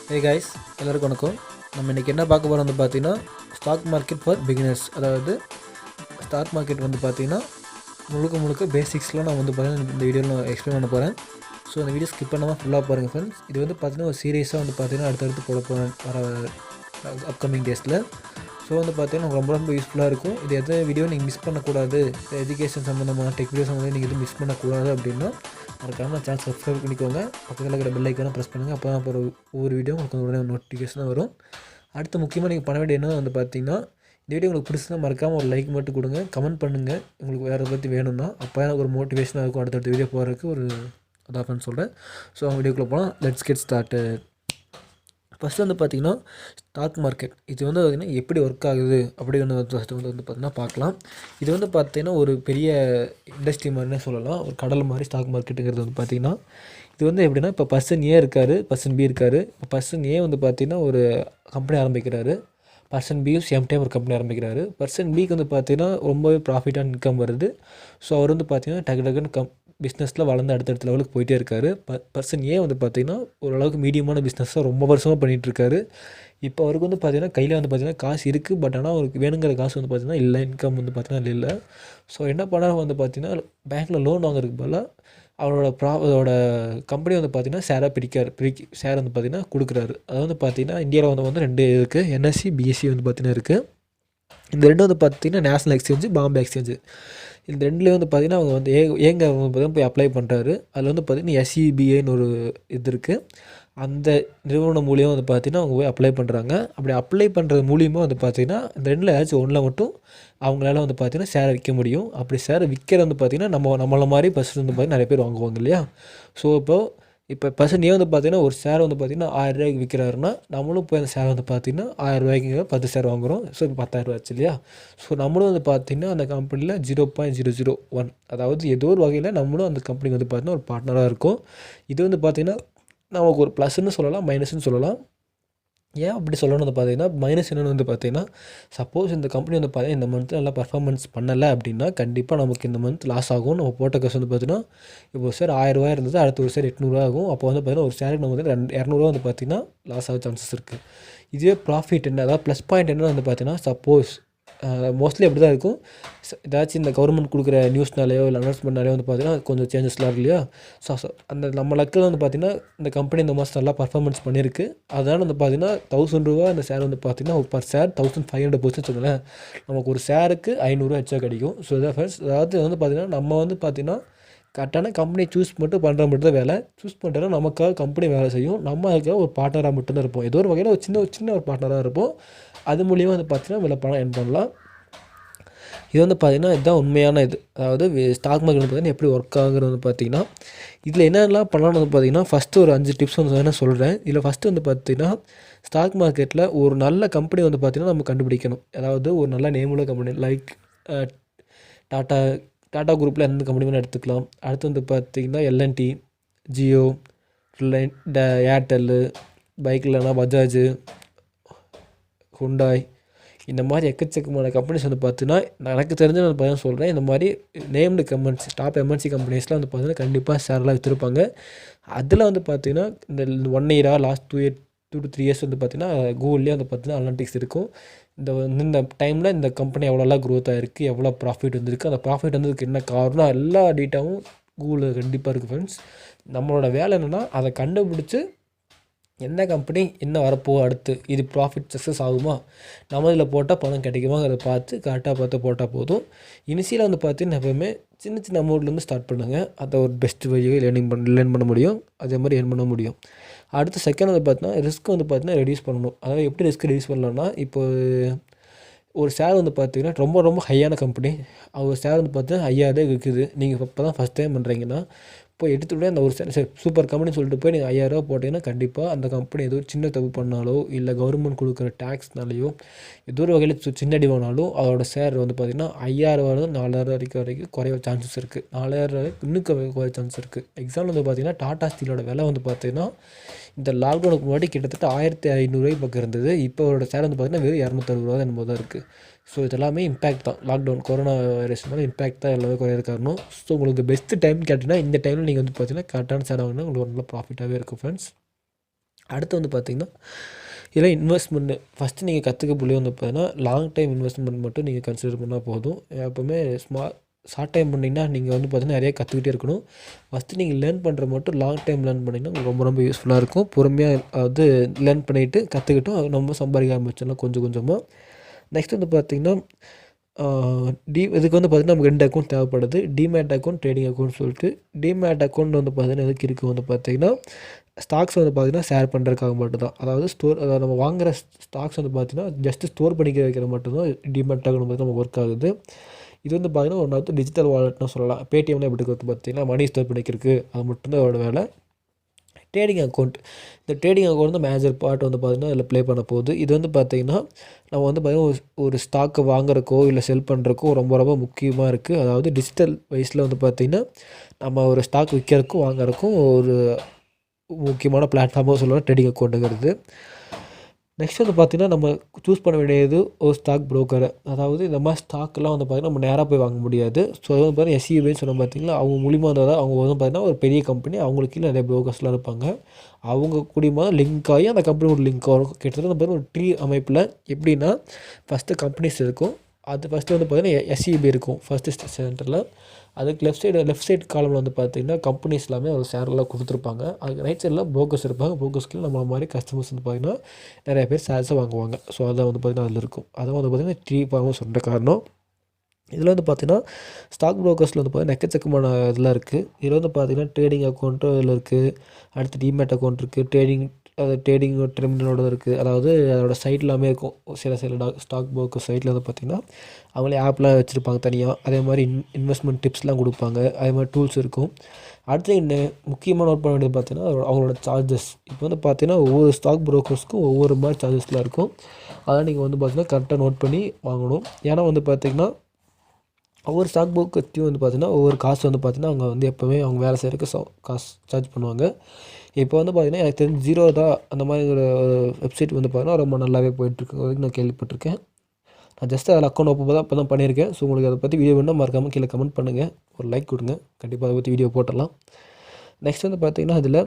Hey guys, எல்லாருக்கும் வணக்கம். நம்ம இன்றைக்கி என்ன பார்க்க போகிறோம் வந்து பார்த்தீங்கன்னா, ஸ்டாக் மார்க்கெட் ஃபார் பிகினர்ஸ். அதாவது ஸ்டாக் மார்க்கெட் வந்து பார்த்தீங்கன்னா முழுக்க பேசிக்ஸ்லாம் நான் வந்து பார்த்தீங்கன்னா இந்த வீடியோவில் நான் எக்ஸ்பிளைன் பண்ண போகிறேன். ஸோ அந்த வீடியோ ஸ்கிப் பண்ணாமல் ஃபுல்லாக பாருங்கள் ஃப்ரெண்ட்ஸ். இது வந்து பார்த்தீங்கன்னா ஒரு சீரியஸாக வந்து பார்த்தீங்கன்னா அடுத்தடுத்து போட போகிறேன் வர அப்கமிங் டேஸில். ஸோ வந்து பார்த்தீங்கன்னா ரொம்ப யூஸ்ஃபுல்லாக இருக்கும். இது எந்த வீடியோ நீங்கள் மிஸ் பண்ணக்கூடாது, எஜுகேஷன் சம்மந்தமாக டெக் வீடியோ சம்மந்தமாக நீங்கள் எதுவும் மிஸ் பண்ணக்கூடாது அப்படின்னா மறக்காம சேனல் சப்ஸ்கிரைப் பண்ணிக்கோங்க. பக்கத்தில் இருக்கிற பெல் ஐக்கானை ப்ரெஸ் பண்ணுங்கள். அப்போ தான் அப்புறம் ஒவ்வொரு வீடியோ உங்களுக்கு உடனே நோட்டிஃபிகேஷனாக வரும். அடுத்து முக்கியமாக நீங்கள் பண்ண வேண்டிய என்ன வந்து பார்த்தீங்கன்னா, இந்த வீடியோ உங்களுக்கு பிடிச்சா மறக்காமல் ஒரு லைக் மட்டும் கொடுங்க, கமெண்ட் பண்ணுங்கள் உங்களுக்கு வேறு பற்றி வேணும்னா. அப்போ எனக்கு ஒரு மோட்டிவேஷனாக இருக்கும் அடுத்தடுத்த வீடியோ போகிறதுக்கு. ஒரு அதான் சொல்கிறேன். ஸோ அவங்க வீடியோக்குள்ளே போகலாம். Let's get started. ஃபஸ்ட்டு வந்து பார்த்திங்கன்னா ஸ்டாக் மார்க்கெட் இது வந்து பார்த்திங்கன்னா எப்படி ஒர்க் ஆகுது அப்படின்னு ஃபஸ்ட்டு வந்து பார்த்திங்கன்னா பார்க்கலாம். இது வந்து பார்த்திங்கன்னா ஒரு பெரிய இண்டஸ்ட்ரி மாதிரினே சொல்லலாம். ஒரு கடல் மாதிரி ஸ்டாக் மார்க்கெட்டுங்கிறது வந்து பார்த்திங்கன்னா இது வந்து எப்படின்னா, இப்போ பர்சன் ஏ இருக்கார், பர்சன் பி இருக்கார். இப்போ பர்சன் ஏ வந்து பார்த்திங்கன்னா ஒரு கம்பெனி ஆரம்பிக்கிறாரு. பர்சன் பியும் சேம் டைம் ஒரு கம்பெனி ஆரம்பிக்கிறாரு. பர்சன் பிக்கு வந்து பார்த்திங்கன்னா ரொம்பவே ப்ராஃபிட்டான இன்கம் வருது. ஸோ அவர் வந்து பார்த்திங்கன்னா டக்குன்னு பிஸ்னஸில் வளர்ந்து அடுத்தடுத்த லெவலுக்கு போயிட்டே இருக்காரு. பர்சன் ஏ வந்து பார்த்திங்கன்னா ஓரளவுக்கு மீடியமான பிஸ்னஸை ரொம்ப வருஷமாக பண்ணிகிட்ருக்காரு. இப்போ அவருக்கு வந்து பார்த்திங்கன்னா கையில் வந்து பார்த்திங்கன்னா காசு இருக்குது. பட் ஆனால் அவருக்கு வேணுங்கிற காசு வந்து பார்த்திங்கன்னா இல்லை, இன்கம் வந்து பார்த்திங்கன்னா இல்லை. ஸோ என்ன பண்ணால் வந்து பார்த்திங்கன்னா பேங்க்கில் லோன் வாங்குறதுக்கு பதிலாக அதோட கம்பெனி வந்து பார்த்திங்கன்னா ஷேர் வந்து பார்த்திங்கன்னா கொடுக்குறாரு. அது வந்து பார்த்திங்கன்னா இந்தியாவில் வந்து ரெண்டு இருக்குது, என்எஸ்சி பிஎஸ்சி வந்து பார்த்திங்கன்னா இருக்குது. இந்த ரெண்டும் வந்து பார்த்திங்கன்னா நேஷ்னல் எக்ஸ்சேஞ்சு, பாம்பே எக்ஸ்சேஞ்சு. இந்த ரெண்டுலேயும் வந்து பார்த்திங்கன்னா அவங்க வந்து ஏங்க போய் அப்ளை பண்ணுறாரு. அதில் வந்து பார்த்திங்கன்னா எஸ்இபிஐன்னு ஒரு இது இருக்குது. அந்த நிறுவனம் மூலியம் வந்து பார்த்திங்கன்னா அவங்க போய் அப்ளை பண்ணுறாங்க. அப்படி அப்ளை பண்ணுறது மூலியமாக வந்து பார்த்திங்கன்னா இந்த ரெண்டில் ஏதாச்சும் ஒன்றில் மட்டும் அவங்களால வந்து பார்த்திங்கன்னா ஷேரை விற்க முடியும். அப்படி ஷேரை விற்கிறது வந்து பார்த்திங்கன்னா நம்மளை மாதிரி பர்சன் வந்து பார்த்திங்கன்னா நிறைய பேர் வாங்குவாங்க இல்லையா. ஸோ இப்போ பர்சன் வந்து பார்த்திங்கன்னா ஒரு ஷேர் வந்து பார்த்திங்கன்னா 1000 ரூபாய்க்கு விற்கிறாருன்னா, நம்மளும் போய் அந்த ஷேர் வந்து பார்த்திங்கன்னா 1000 ரூபாய்க்கு 10 ஷேர் வாங்குகிறோம். ஸோ இப்போ 10,000 ஆச்சு இல்லையா. ஸோ நம்மளும் வந்து பார்த்திங்கன்னா அந்த கம்பெனியில் 0.001, அதாவது ஏதோ ஒரு வகையில் நம்மளும் அந்த கம்பெனிக்கு வந்து பார்த்திங்கன்னா ஒரு பார்ட்னராக இருக்கும். இது வந்து பார்த்திங்கன்னா நமக்கு ஒரு ப்ளஸ்ன்னு சொல்லலாம், மைனஸ்ன்னு சொல்லலாம். ஏன் அப்படி சொல்லணும்னு வந்து பார்த்தீங்கன்னா, மைனஸ் என்னென்னு வந்து பார்த்தீங்கன்னா, சப்போஸ் இந்த கம்பெனி வந்து பார்த்தீங்கன்னா இந்த மந்த்து நல்லா பர்ஃபார்மன்ஸ் பண்ணலை அப்படின்னா கண்டிப்பாக நமக்கு இந்த மந்த் லாஸ் ஆகும். நம்ம போட்ட காசு வந்து பார்த்தீங்கன்னா, இப்போ ஒரு ஷேர் 1000 ரூபாய் இருந்தது, அடுத்த ஒரு ஷேர் 800 ஆகும். அப்போ வந்து பார்த்தீங்கன்னா ஒரு ஷேருக்கு நம்ம வந்து 200 வந்து பார்த்தீங்கன்னா லாஸ் ஆக சான்சஸ் இருக்குது. இதுவே ப்ராஃபிட் என்ன, அதாவது ப்ளஸ் பாயிண்ட் என்ன வந்து பார்த்தீங்கன்னா, சப்போஸ் மோஸ்ட்லி அப்படி தான் இருக்கும். ஏதாச்சும் இந்த கவர்மெண்ட் கொடுக்குற நியூஸ்னாலேயோ இல்லை அனௌன்ஸ்மெண்ட்னாலேயோ வந்து பார்த்தீங்கன்னா கொஞ்சம் சேஞ்சஸ்லாம் இருக்கு இல்லையா. ஸோ அந்த நம்ம லக்கில் வந்து பார்த்திங்கன்னா இந்த கம்பெனி இந்த மாதம் நல்லா பர்ஃபார்மன்ஸ் பண்ணியிருக்கு. அதனால் வந்து பார்த்திங்கன்னா 1000 ரூபா அந்த ஷேர் வந்து பார்த்திங்கன்னா பர் ஷேர் 1500 போச்சுன்னு வச்சுக்கோங்களேன். நமக்கு ஒரு ஷேருக்கு 500 எக்ஸ்ட்ரா கிடைக்கும். ஸோ இதான் ஃப்ரெண்ட்ஸ், அதாவது வந்து பார்த்திங்கன்னா நம்ம வந்து பார்த்திங்கன்னா கரெக்டான கம்பெனி சூஸ் மட்டும் பண்ணுற மட்டும் தான் வேலை. சூஸ் பண்ணுறதுனா நமக்காக கம்பெனி வேலை செய்யும். நம்ம அதுக்காக ஒரு பார்ட்னராக மட்டும்தான் இருப்போம். ஏதோ ஒரு வகையில் ஒரு சின்ன ஒரு பார்ட்னராக இருப்போம். அது மூலியமாக வந்து பார்த்திங்கன்னா இவ்வளோ பணம் எர்ன் பண்ணலாம். இது வந்து பார்த்திங்கன்னா இதுதான் உண்மையான இது. அதாவது ஸ்டாக் மார்க்கெட் பார்த்திங்கன்னா எப்படி ஒர்க் ஆகுறது வந்து பார்த்திங்கன்னா, இதில் என்னென்னலாம் பண்ணலான்னு வந்து பார்த்திங்கன்னா ஃபஸ்ட்டு ஒரு 5 டிப்ஸ் வந்து வேணால் சொல்கிறேன். இதில் ஃபஸ்ட்டு வந்து பார்த்திங்கன்னா, ஸ்டாக் மார்க்கெட்டில் ஒரு நல்ல கம்பெனி வந்து பார்த்திங்கன்னா நம்ம கண்டுபிடிக்கணும். அதாவது ஒரு நல்ல நேமுள்ள கம்பெனி லைக் டாட்டா குரூப்பில் எந்த கம்பெனி வேணால் எடுத்துக்கலாம். அடுத்து வந்து பார்த்திங்கன்னா எல்என்டி, ஜியோ, ஏர்டெல்லு, பைக்லனா பஜாஜு, ஹுண்டாய், இந்த மாதிரி எக்கச்சக்கமான கம்பெனிஸ் வந்து பார்த்தீங்கன்னா எனக்கு தெரிஞ்ச நான் பார்த்தீங்கன்னா சொல்கிறேன். இந்த மாதிரி நேம்டு கம்பெனிஸ், டாப் எம்என்சி கம்பெனிஸ்லாம் வந்து பார்த்தீங்கன்னா கண்டிப்பாக ஷேர்லாம் விற்றுருப்பாங்க. அதில் வந்து பார்த்தீங்கன்னா இந்த 1 இயராக லாஸ்ட் 2 to 3 இயர்ஸ் வந்து பார்த்தீங்கன்னா கூகுள்லேயே வந்து பார்த்தீங்கன்னா அனலிட்டிக்ஸ் இருக்கும். இந்த டைமில் இந்த கம்பெனி எவ்வளோலாம் க்ரோத் ஆகிருக்கு, எவ்வளோ ப்ராஃபிட் வந்திருக்கு, அந்த ப்ராஃபிட் வந்ததுக்கு என்ன காரணம், எல்லா டீட்டாவும் கூகுளில் கண்டிப்பாக இருக்குது ஃப்ரெண்ட்ஸ். நம்மளோட வேலை என்னென்னா அதை கண்டுபிடிச்சி எந்த கம்பெனி என்ன வரப்போ அடுத்து இது ப்ராஃபிட் சக்ஸஸ் ஆகுமா, நம்ம இதில் போட்டால் பணம் கிடைக்குமாங்கிறத பார்த்து கரெக்டாக பார்த்து போட்டால் போதும். இனிஷியலாக வந்து பார்த்தீங்கன்னா எப்போயுமே சின்ன அமௌண்ட்லேருந்து ஸ்டார்ட் பண்ணுங்கள். அதை ஒரு பெஸ்ட் வழியை லேர்ன் பண்ண முடியும். அதே மாதிரி ஏர்ன் பண்ண முடியும். அடுத்து செகண்ட் வந்து பார்த்தீங்கன்னா ரிஸ்க் வந்து பார்த்தீங்கன்னா ரெடியூஸ் பண்ணணும். அதாவது எப்படி ரிஸ்க் ரெடியூஸ் பண்ணலாம்னா, இப்போ ஒரு ஷேர் வந்து பார்த்தீங்கன்னா ரொம்ப ஹையான கம்பெனி, அவர் ஷேர் வந்து பார்த்தீங்கன்னா 5000 விற்குது. நீங்கள் இப்போ தான் ஃபஸ்ட் டைம் பண்ணுறீங்கன்னா போய் எடுத்துகிட்டு அந்த ஒரு சரி சூப்பர் கம்பெனின்னு சொல்லிட்டு போய் நீங்கள் 5000 ரூபா போட்டிங்கன்னா கண்டிப்பாக அந்த கம்பெனி ஏதோ சின்ன தப்பு பண்ணாலோ இல்லை கவர்மெண்ட் கொடுக்குற டேக்ஸ்னாலேயோ ஏதோ ஒரு வகையில் சின்ன அடி வாங்கினாலும் அதோட ஷேர் வந்து பார்த்திங்கன்னா 5000 4000 வரைக்கும் குறைய சான்சஸ் இருக்குது. 4000 இன்னும் குறைய சான்சஸ் இருக்குது. எக்ஸாம்பிள் வந்து பார்த்திங்கன்னா டாடா ஸ்டீலோட விலை வந்து பார்த்திங்கன்னா இந்த லாக்டவுனுக்கு முன்னாடி கிட்டத்தட்ட 1500 பக்கம் இருந்தது. இப்போ அவரோட ஷேர் வந்து பார்த்திங்கன்னா வெறும் 260 ரூபா என்னமோ தான் இருக்குது. ஸோ இதெல்லாமே இம்பேக்ட் தான், லாக்டவுன் கொரோனா வைரஸ்னால இம்பேக்ட் தான் எல்லாமே குறைய காரணம். ஸோ உங்களுக்கு பெஸ்ட்டு டைம் கேட்டிங்கன்னா இந்த டைமில் நீங்கள் வந்து பார்த்தீங்கன்னா கரெக்டான ஷேர் வாங்கினா உங்களுக்கு ஒரு நல்ல ப்ராஃபிட்டாகவே இருக்கும் ஃப்ரெண்ட்ஸ். அடுத்து வந்து பார்த்திங்கன்னா இதில் இன்வெஸ்ட்மெண்ட்டு ஃபஸ்ட்டு நீங்கள் கற்றுக்க புள்ளி வந்து பார்த்தீங்கன்னா லாங் டைம் இன்வெஸ்ட்மெண்ட் மட்டும் நீங்கள் கன்சிடர் பண்ணால் போதும். எப்போவுமே ஷார்ட் டைம் பண்ணிங்கன்னா நீங்கள் வந்து பார்த்தீங்கன்னா நிறைய கற்றுக்கிட்டே இருக்கணும். ஃபஸ்ட்டு நீங்கள் லேர்ன் பண்ணுற மட்டும் லாங் டைம் லேர்ன் பண்ணிங்கன்னா உங்களுக்கு ரொம்ப ரொம்ப யூஸ்ஃபுல்லாக இருக்கும். பொறுமையாக அது லேர்ன் பண்ணிவிட்டு கற்றுக்கிட்டோம் அது நம்ம சம்பாதிக்க ஆரம்பிச்சிடலாம் கொஞ்சம் கொஞ்சமாக. நெக்ஸ்ட் வந்து பார்த்திங்கன்னா இதுக்கு வந்து பார்த்திங்கன்னா நமக்கு 2 அக்கௌண்ட் தேவைப்படுது. டிமேட் அக்கௌண்ட், ட்ரேடிங் அக்கௌண்ட் சொல்லிட்டு. டிமேட் அக்கௌண்ட் வந்து பார்த்திங்கன்னா எதுக்கு இருக்குது வந்து பார்த்திங்கன்னா ஸ்டாக்ஸ் வந்து பார்த்திங்கன்னா ஷேர் பண்ணுறதுக்காக மட்டும்தான். அதாவது அதாவது நம்ம வாங்குகிற ஸ்டாக்ஸ் வந்து பார்த்திங்கன்னா ஜஸ்ட்டு ஸ்டோர் பண்ணிக்க வைக்கிற மட்டும்தான் டிமேட் அக்கௌண்ட் வந்து நமக்கு ஒர்க் ஆகுது. இது வந்து பார்த்திங்கன்னா ஒன்று வந்து டிஜிட்டல் வாலெட்னு சொல்லலாம். பேடிஎம்ல எப்படி வந்து பார்த்திங்கன்னா மணி ஸ்டோர் பண்ணிக்கிறதுக்கு அது மட்டும்தான் அதோட வேலை. ட்ரேடிங் அக்கௌண்ட், இந்த ட்ரேடிங் அக்கௌண்ட் வந்து மேஜர் பார்ட் வந்து பார்த்திங்கன்னா இதில் ப்ளே பண்ண போகுது. இது வந்து பார்த்திங்கன்னா நம்ம வந்து பார்த்திங்கன்னா ஒரு ஸ்டாக்கை வாங்குறக்கோ இல்லை செல் பண்ணுறக்கோ ரொம்ப ரொம்ப முக்கியமாக இருக்குது. அதாவது டிஜிட்டல் வைஸில் வந்து பார்த்திங்கன்னா நம்ம ஒரு ஸ்டாக் விற்கிறதுக்கும் வாங்குறதுக்கும் ஒரு முக்கியமான பிளாட்ஃபார்மாக சொல்லலாம் ட்ரேடிங் அக்கௌண்ட்டுங்கிறது. நெக்ஸ்ட் வந்து பார்த்திங்கன்னா நம்ம சூஸ் பண்ண வேண்டியது ஒரு ஸ்டாக் ப்ரோக்கரை. அதாவது இந்த மாதிரி ஸ்டாக்லாம் வந்து பார்த்திங்கன்னா நம்ம நேராக போய் வாங்க முடியாது. ஸோ அது வந்து பார்த்திங்கன்னா எஸ்இபின்னு சொன்ன பார்த்திங்களா, அவங்க மூலிமா வந்தால் தான் அவங்க வந்து பார்த்திங்கன்னா ஒரு பெரிய கம்பெனி, அவங்களுக்கு கீழே நிறைய ப்ரோக்கர்ஸ்லாம் இருப்பாங்க. அவங்க கூடியமாக லிங்க் ஆகி அந்த கம்பெனியோட லிங்க் ஆகும். கிட்டத்தட்ட வந்து பார்த்திங்கன்னா ஒரு ட்ரீ அமைப்பில் எப்படின்னா ஃபஸ்ட்டு கம்பெனிஸ் இருக்கும். அது ஃபஸ்ட்டு வந்து பார்த்திங்கன்னா எஸ்இபி இருக்கும் ஃபஸ்ட்டு சென்டரில். அதுக்கு லெஃப்ட் சைடு காலமில் வந்து பார்த்திங்கன்னா கம்பெனிஸ் எல்லாமே ஒரு ஷேர்லாம் கொடுத்துருப்பாங்க. அதுக்கு ரைட் சைடில் ப்ரோக்கர்ஸ் இருப்பாங்க. ப்ரோக்கர்ஸ்க்கு நம்மள மாதிரி கஸ்டமர்ஸ் வந்து பார்த்திங்கன்னா நிறைய பேர் ஷேர்ஸை வாங்குவாங்க. ஸோ அதான் வந்து பார்த்திங்கன்னா அதில் இருக்கும். அதான் வந்து பார்த்திங்கன்னா ட்ரீ ஃபார்மும் சொல்கிற காரணம். இதில் வந்து பார்த்திங்கன்னா ஸ்டாக் ப்ரோக்கர்ஸில் வந்து பார்த்திங்கன்னா எக்கச்சக்கமான இதெல்லாம் இருக்குது. இதில் வந்து பார்த்திங்கன்னா ட்ரேடிங் அக்கௌண்ட்டும் இதில் இருக்குது. அடுத்து டிமேட் அக்கௌண்ட் இருக்குது. ட்ரேடிங் டெர்மினலோட இருக்குது. அதாவது அதோட சைட் எல்லாமே இருக்கும். சில ஸ்டாக் ப்ரோக்கர் சைட்டில் வந்து பார்த்திங்கன்னா அவங்களே ஆப்லாம் வச்சுருப்பாங்க தனியாக. அதே மாதிரி இன்வெஸ்ட்மெண்ட் டிப்ஸ்லாம் கொடுப்பாங்க. அதே மாதிரி டூல்ஸ் இருக்கும். அடுத்து முக்கியமாக நோட் பண்ண வேண்டியது பார்த்திங்கன்னா அவங்களோட சார்ஜஸ். இப்போ வந்து பார்த்திங்கன்னா ஒவ்வொரு ஸ்டாக் ப்ரோக்கர்ஸ்க்கும் ஒவ்வொரு மாதிரி சார்ஜஸ்லாம் இருக்கும். அதெல்லாம் நீங்கள் வந்து பார்த்திங்கன்னா கரெக்டாக நோட் பண்ணி வாங்கணும். ஏன்னா வந்து பார்த்திங்கன்னா ஒவ்வொரு ஸ்டாக் புக்கையும் வந்து பார்த்திங்கன்னா ஒவ்வொரு காசு வந்து பார்த்திங்கன்னா அவங்க வந்து எப்போவுமே அவங்க வேலை செய்கிறதுக்கு காசு சார்ஜ் பண்ணுவாங்க. இப்போ வந்து பார்த்திங்கன்னா எனக்கு தெரிஞ்சு ஜீரோதா அந்த மாதிரி ஒரு வெப்சைட் வந்து பார்த்திங்கன்னா ரொம்ப நல்லாவே போயிட்டுருக்கு வரைக்கும் நான் கேள்விப்பட்டிருக்கேன். நான் ஜஸ்ட் அதில் அக்கௌண்ட் ஓப்பன் தான் இப்போ தான் பண்ணியிருக்கேன். ஸோ உங்களுக்கு அதை பற்றி வீடியோ வேணும்னா மறக்காமல் கீழே கமெண்ட் பண்ணுங்கள், ஒரு லைக் கொடுங்க. கண்டிப்பாக அதை பற்றி வீடியோ போட்டுடலாம். நெக்ஸ்ட் வந்து பார்த்திங்கன்னா அதில்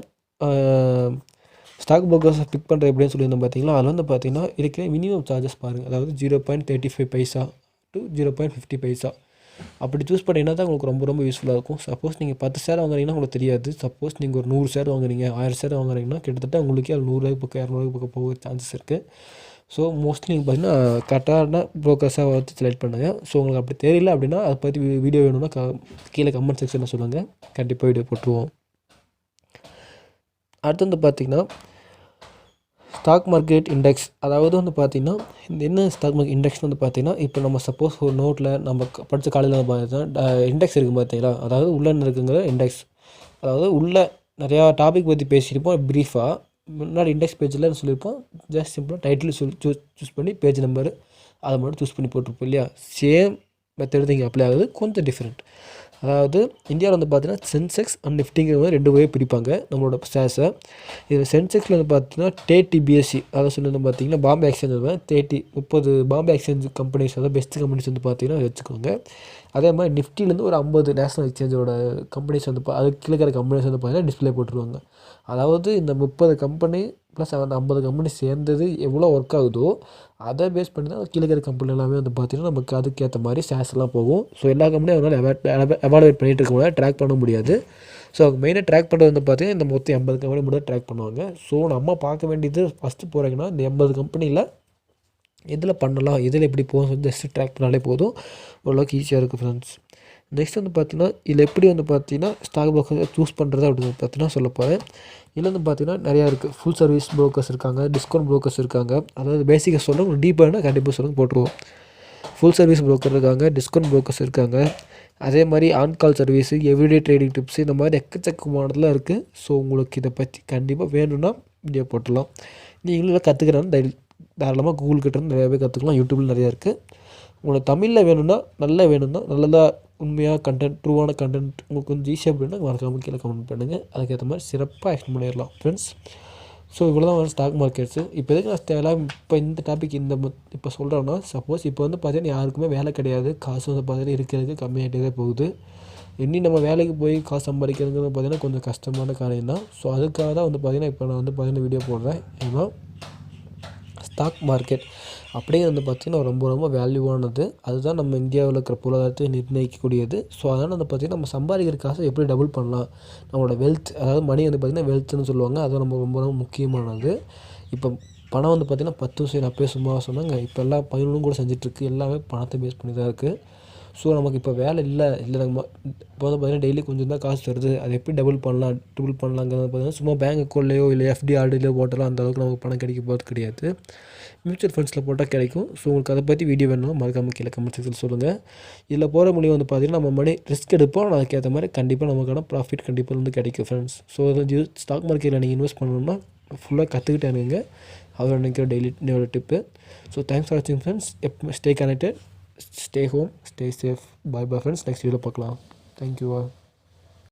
ஸ்டாக் புரோக்கர்ஸை பிக் பண்ணுறது எப்படின்னு சொல்லியிருந்தோம் பார்த்திங்களா. அதில் வந்து பார்த்திங்கன்னா இருக்கிற மினிமம் சார்ஜஸ் பாருங்கள். அதாவது 0.35 பைசா டு 0.50 பைசா அப்படி சூஸ் பண்ணிங்கன்னா தான் உங்களுக்கு ரொம்ப ரொம்ப யூஸ்ஃபுல்லாக இருக்கும். சப்போஸ் நீங்கள் 10 ஷேர் வாங்குறீங்கன்னா உங்களுக்கு தெரியாது. சப்போஸ் நீங்கள் ஒரு 100 ஷேர் வாங்குறீங்க, 1000 ஷேர் வாங்குறீங்கன்னா கிட்டத்தட்ட உங்களுக்கு அது 100 பக்கம் 200 பக்கம் போக சான்சஸ் இருக்குது. ஸோ மோஸ்ட்லி நீங்கள் பார்த்தீங்கன்னா கரெக்டான ப்ரோக்கர்ஸாக வச்சு செலக்ட் பண்ணுங்கள். ஸோ உங்களுக்கு அப்படி தெரியல அப்படின்னா அதை பற்றி வீடியோ வேணும்னா கீழே கமெண்ட் செக்ஷனில் சொல்லுங்கள், கண்டிப்பாக வீடியோ போட்டுருவோம். அடுத்து வந்து பார்த்திங்கன்னா ஸ்டாக் மார்க்கெட் இண்டெக்ஸ். அதாவது வந்து பார்த்திங்கன்னா இந்த என்ன ஸ்டாக் மார்க்கெட் இண்டெக்ஸ் வந்து பார்த்திங்கன்னா இப்போ நம்ம சப்போஸ் ஒரு நோட்டில் நம்ம படித்த காலையில் வந்து பார்த்தீங்கன்னா இண்டெக்ஸ் இருக்குது பார்த்தீங்களா. அதாவது உள்ள இருக்குங்கிற இண்டெக்ஸ். அதாவது உள்ள நிறையா டாபிக் பற்றி பேசியிருப்போம் ப்ரீஃபாக. முன்னாடி இண்டெக்ஸ் பேஜில் சொல்லியிருப்போம். ஜஸ்ட் சிம்பிளாக டைட்டில் சூஸ் பண்ணி பேஜ் நம்பர் அதை மட்டும் சூஸ் பண்ணி போட்டிருப்போம் இல்லையா. சேம் மெத்தட் இங்கே அப்ளை ஆகுது, கொஞ்சம் டிஃப்ரெண்ட். அதாவது இந்தியாவில் வந்து பார்த்திங்கன்னா சென்செக்ஸ் அண்ட் நிஃப்டிங்கிற மாதிரி 2 வகையாக பிரிப்பாங்க நம்மளோட ஷேர்ஸை. இதில் சென்செக்ஸில் வந்து பார்த்திங்கன்னா டேடி பிஎஸ்சி அதை சொல்லி பார்த்திங்கன்னா Bombay exchange 30 Bombay exchange companies அதாவது பெஸ்ட் கம்பெனிஸ் வந்து பார்த்திங்கன்னா வச்சுக்கோங்க. அதே மாதிரி நிஃப்டிலேருந்து ஒரு 50 நேஷனல் எக்ஸ்சேஞ்சோட கம்பெனிஸ் வந்து அதுக்கு கீழே இருக்கிற கம்பெனிஸ் வந்து பார்த்திங்கன்னா டிஸ்பிளே போட்டுருவாங்க. அதாவது இந்த 30 கம்பெனி ப்ளஸ் அந்த 50 கம்பெனி சேர்ந்தது எவ்வளோ ஒர்க் ஆகுதோ அதை பேஸ் பண்ணி தான் கீழே இருக்கிற கம்பெனி எல்லாமே வந்து பார்த்திங்கன்னா நமக்கு அதுக்கேற்ற மாதிரி ஷேர்ஸ்லாம் போகும். ஸோ எல்லா கம்பெனியும் அவங்களால எவாலுவேட் பண்ணிகிட்டு இருக்க முடியாது, ட்ராக் பண்ண முடியாது. ஸோ அவங்க மெயினாக ட்ராக் பண்ணுறது வந்து பார்த்திங்கன்னா இந்த மொத்தம் 80 கம்பெனி மட்டும் ட்ராக் பண்ணுவாங்க. ஸோ நம்ம பார்க்க வேண்டியது ஃபஸ்ட்டு போகிறீங்கன்னா இந்த 80 கம்பெனியில் எதில் பண்ணலாம், எதில் எப்படி போகும் ஜஸ்ட்டு ட்ராக் பண்ணாலே போதும், ஓரளவுக்கு ஈஸியாக இருக்குது ஃப்ரெண்ட்ஸ். நெக்ஸ்ட் வந்து பார்த்திங்கன்னா இதில் எப்படி வந்து பார்த்திங்கன்னா ஸ்டாக் ப்ரோக்கர் சூஸ் பண்ணுறது அப்படின்னு பார்த்திங்கன்னா சொல்ல போகிறேன். இதில் வந்து பார்த்திங்கன்னா நிறையா இருக்குது. ஃபுல் சர்வீஸ் ப்ரோக்கர்ஸ் இருக்காங்க, டிஸ்கவுண்ட் ப்ரோக்கர்ஸ் இருக்காங்க. அதாவது பேசிக்காக சொல்லுங்கள், உங்களுக்கு டீப்பாக கண்டிப்பாக சொல்லுங்கள் போட்டுருவோம். ஃபுல் சர்வீஸ் ப்ரோக்கர் இருக்காங்க, டிஸ்கவுண்ட் ப்ரோக்கர்ஸ் இருக்காங்க. அதே மாதிரி on call service, everyday trading tips, இந்த மாதிரி எக்கச்சக்கமானதெல்லாம் இருக்குது. ஸோ உங்களுக்கு இதை பற்றி கண்டிப்பாக வேணும்னா வீடியோ போட்டுடலாம். நீங்களும் கற்றுக்கிறேன்னு தாராளமாக கூகுள் கிட்டேருந்து நிறையாவே கற்றுக்கலாம். யூடியூப்பில் நிறையா இருக்குது. உங்களுக்கு தமிழில் வேணும்னா நல்லதாக உண்மையாக கண்டென்ட், ட்ரூவான கண்டென்ட் உங்களுக்கு கொஞ்சம் ஈஸியாக அப்படின்னா மறக்காமல் கீழே கமெண்ட் பண்ணுங்கள். அதுக்கேற்ற மாதிரி சிறப்பாக எக்ஸ்பிளைன் பண்ணிடலாம் ஃப்ரெண்ட்ஸ். ஸோ இவ்வளோ தான் ஸ்டாக் மார்க்கெட்ஸு. இப்போ எதுக்கு நான் தேவையில்லாம் இப்போ இந்த டாபிக் இப்போ சொல்கிறேன்னா சப்போஸ் இப்போ வந்து பார்த்திங்கன்னா யாருக்குமே வேலை கிடையாது, காசு வந்து பார்த்திங்கன்னா இருக்கிறதுக்கு கம்மியாகிட்டே தான் போகுது. இனி நம்ம வேலைக்கு போய் காசு சம்பாதிக்கிறதுங்கிறது பார்த்திங்கன்னா கொஞ்சம் கஷ்டமான காரியம் தான். ஸோ அதுக்காக தான் வந்து பார்த்திங்கன்னா இப்போ நான் வந்து பார்த்திங்கன்னா வீடியோ போடுறேன். ஏன்னா ஸ்டாக் மார்க்கெட் அப்படிங்கிறது வந்து பார்த்திங்கன்னா ரொம்ப ரொம்ப வேல்யூவானது. அதுதான் நம்ம இந்தியாவில் இருக்கிற பொருளாதாரத்தை நிர்ணயிக்கக்கூடியது. ஸோ அதனால் வந்து பார்த்திங்கன்னா நம்ம சம்பாதிக்கிற காசை எப்படி டபுள் பண்ணலாம், நம்மளோட வெல்த், அதாவது மணி வந்து பார்த்திங்கன்னா வெல்த்துன்னு சொல்லுவாங்க. அதுவும் நம்ம ரொம்ப ரொம்ப முக்கியமானது. இப்போ பணம் வந்து பார்த்திங்கன்னா 10 வருஷம் நான் அப்பயே சும்மா சொன்னாங்க, இப்போ எல்லாம் 11 கூட செஞ்சிட்ருக்கு. எல்லாமே பணத்தை பேஸ் பண்ணி தான் இருக்குது. ஸோ நமக்கு இப்போ வேலை இல்லை நம்ம இப்போ வந்து பார்த்திங்கன்னா டெய்லி கொஞ்சம் தான் காசு வருது, அதை எப்படி டபுள் பண்ணலாங்கிறது பார்த்திங்கன்னா சும்மா பேங்க் அக்கௌண்ட்லேயோ இல்லை எஃப்டி ஆர்டிலையோ போட்டாலும் அந்த அளவுக்கு நமக்கு பணம் கிடைக்க போகிறது கிடையாது. மியூச்சுவல் ஃபண்ட்ஸில் போட்டால் கிடைக்கும். ஸோ உங்களுக்கு அதை பற்றி வீடியோ வேணும் மறக்காமல் கீழே கமெண்ட் செக்ஷனில் சொல்லுங்கள். இதில் போகிற முடிவு வந்து பார்த்திங்கன்னா நம்ம மணி ரிஸ்க் எடுப்போம், ஆனால் அதுக்கேற்ற மாதிரி கண்டிப்பாக நமக்கான ப்ராஃபிட் கண்டிப்பாக வந்து கிடைக்கும் ஃப்ரெண்ட்ஸ். ஸோ அது ஸ்டாக் மார்க்கெட்டில் நீங்கள் இன்வெஸ்ட் பண்ணணும்னா ஃபுல்லாக கற்றுக்கிட்டேனுங்க. அவர் நினைக்கிற daily tip. So thanks for வாட்சிங் friends. Stay connected, stay home, stay safe. Bye bye friends. Next வீடியோவில் பார்க்கலாம். Thank you all.